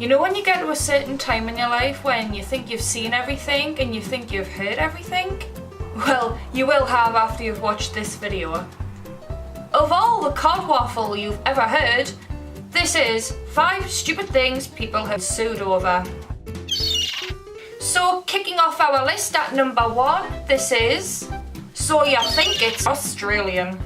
You know when you get to a certain time in your life when you think you've seen everything and you think you've heard everything? Well, you will have after you've watched this video. Of all the cod waffle you've ever heard, this is 5 stupid things people have sued over. So kicking off our list at number 1, this is So You Think It's Australian.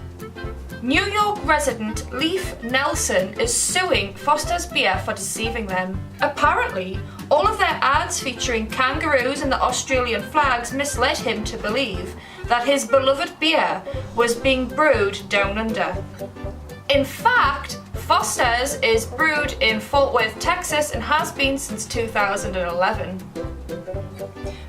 New York resident Leif Nelson is suing Foster's Beer for deceiving them. Apparently, all of their ads featuring kangaroos and the Australian flags misled him to believe that his beloved beer was being brewed down under. In fact, Foster's is brewed in Fort Worth, Texas and has been since 2011.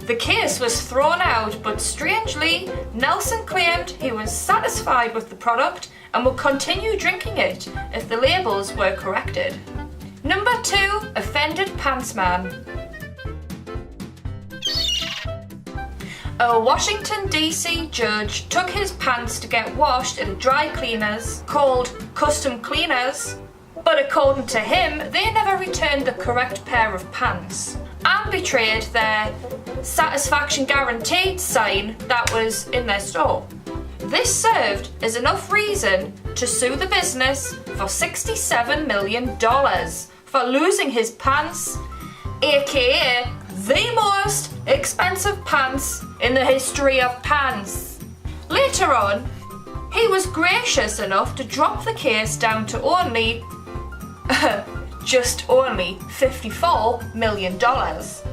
The case was thrown out, but strangely, Nelson claimed he was satisfied with the product and would continue drinking it if the labels were corrected. Number 2, offended pantsman. A Washington DC judge took his pants to get washed at a dry cleaners called Custom Cleaners, but according to him, they never returned the correct pair of pants and betrayed their satisfaction guaranteed sign that was in their store. This served as enough reason to sue the business for $67 million for losing his pants, aka the most expensive pants in the history of pants. Later on, he was gracious enough to drop the case down to only just only $54 million.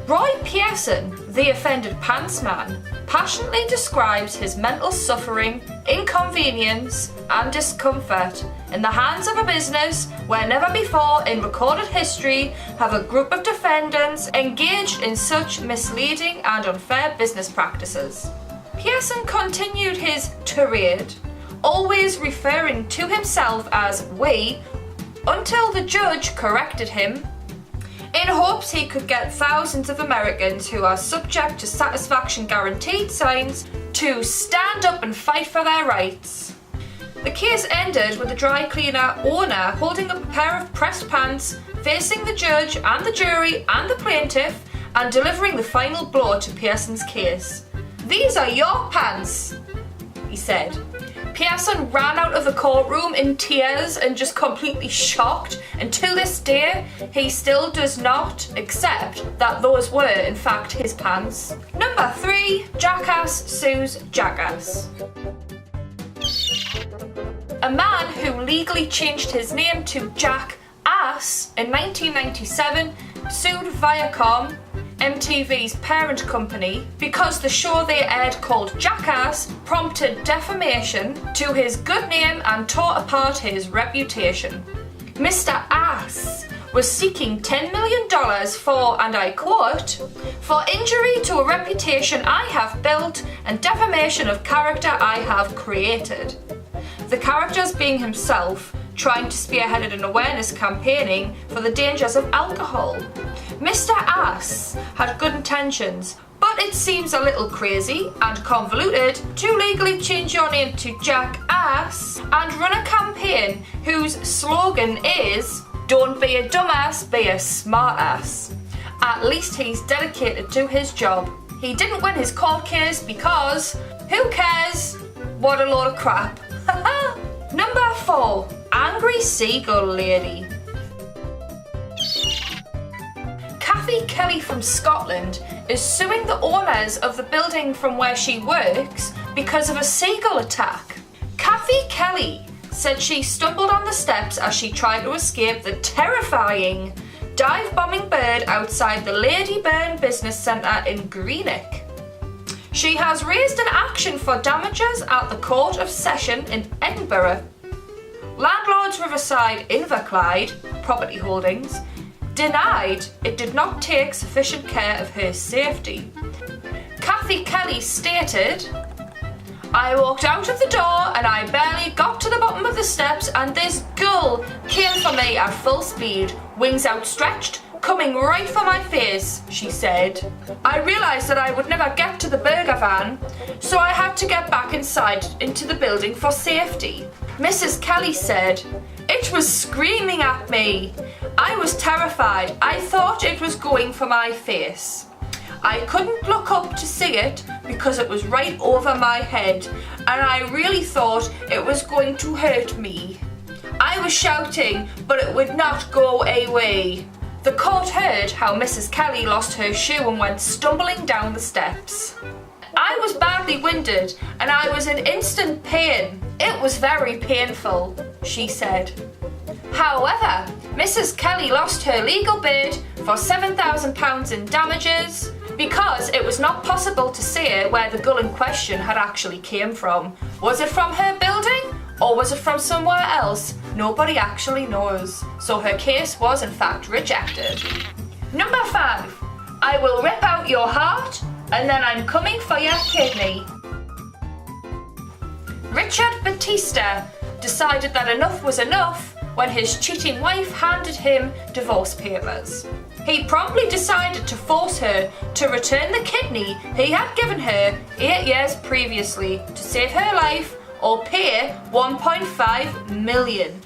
Roy Pearson, the offended pantsman, passionately describes his mental suffering, inconvenience and discomfort in the hands of a business where never before in recorded history have a group of defendants engaged in such misleading and unfair business practices. Pearson continued his tirade, always referring to himself as we, until the judge corrected him, in hopes he could get thousands of Americans who are subject to satisfaction guaranteed signs to stand up and fight for their rights. The case ended with the dry cleaner owner holding up a pair of pressed pants, facing the judge and the jury and the plaintiff, and delivering the final blow to Pearson's case. "These are your pants," he said. Pearson ran out of the courtroom in tears and just completely shocked, and to this day he still does not accept that those were in fact his pants. Number 3, Jackass sues Jackass. A man who legally changed his name to Jack Ass in 1997 sued Viacom, MTV's parent company, because the show they aired called Jackass prompted defamation to his good name and tore apart his reputation. Mr. Ass was seeking $10 million for, and I quote, "for injury to a reputation I have built and defamation of character I have created." The characters being himself, trying to spearhead an awareness campaigning for the dangers of alcohol. Mr. Ass had good intentions, but it seems a little crazy and convoluted to legally change your name to Jack Ass and run a campaign whose slogan is "Don't be a dumbass, be a smartass." At least he's dedicated to his job. He didn't win his court case because who cares? What a load of crap. Number 4, Angry Seagull Lady. Kathy Kelly from Scotland is suing the owners of the building from where she works because of a seagull attack. Kathy Kelly said she stumbled on the steps as she tried to escape the terrifying dive-bombing bird outside the Lady Burn Business Centre in Greenock. She has raised an action for damages at the Court of Session in Edinburgh. Landlords Riverside Inverclyde Property Holdings denied it did not take sufficient care of her safety. Kathy Kelly stated, "I walked out of the door and I barely got to the bottom of the steps and this gull came for me at full speed, wings outstretched, coming right for my face," she said. "I realised that I would never get to the burger van, so I had to get back inside into the building for safety." Mrs. Kelly said, It was screaming at me. I was terrified. I thought it was going for my face. I couldn't look up to see it because it was right over my head, and I really thought it was going to hurt me. I was shouting, but it would not go away. The court heard how Mrs. Kelly lost her shoe and went stumbling down the steps. I was badly winded and I was in instant pain. It was very painful, she said. However, Mrs. Kelly lost her legal bid for £7,000 in damages because it was not possible to say where the gull in question had actually came from. Was it from her building or was it from somewhere else? Nobody actually knows. So her case was in fact rejected. Number 5. I will rip out your heart and then I'm coming for your kidney. Richard Batista decided that enough was enough when his cheating wife handed him divorce papers. He promptly decided to force her to return the kidney he had given her 8 years previously to save her life or pay $1.5 million.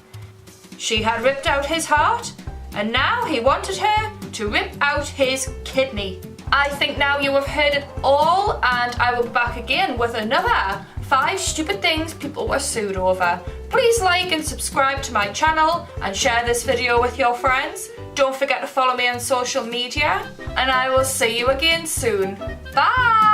She had ripped out his heart and now he wanted her to rip out his kidney. I think now you have heard it all, and I will be back again with another 5 stupid things people were sued over. Please like and subscribe to my channel and share this video with your friends. Don't forget to follow me on social media and I will see you again soon. Bye!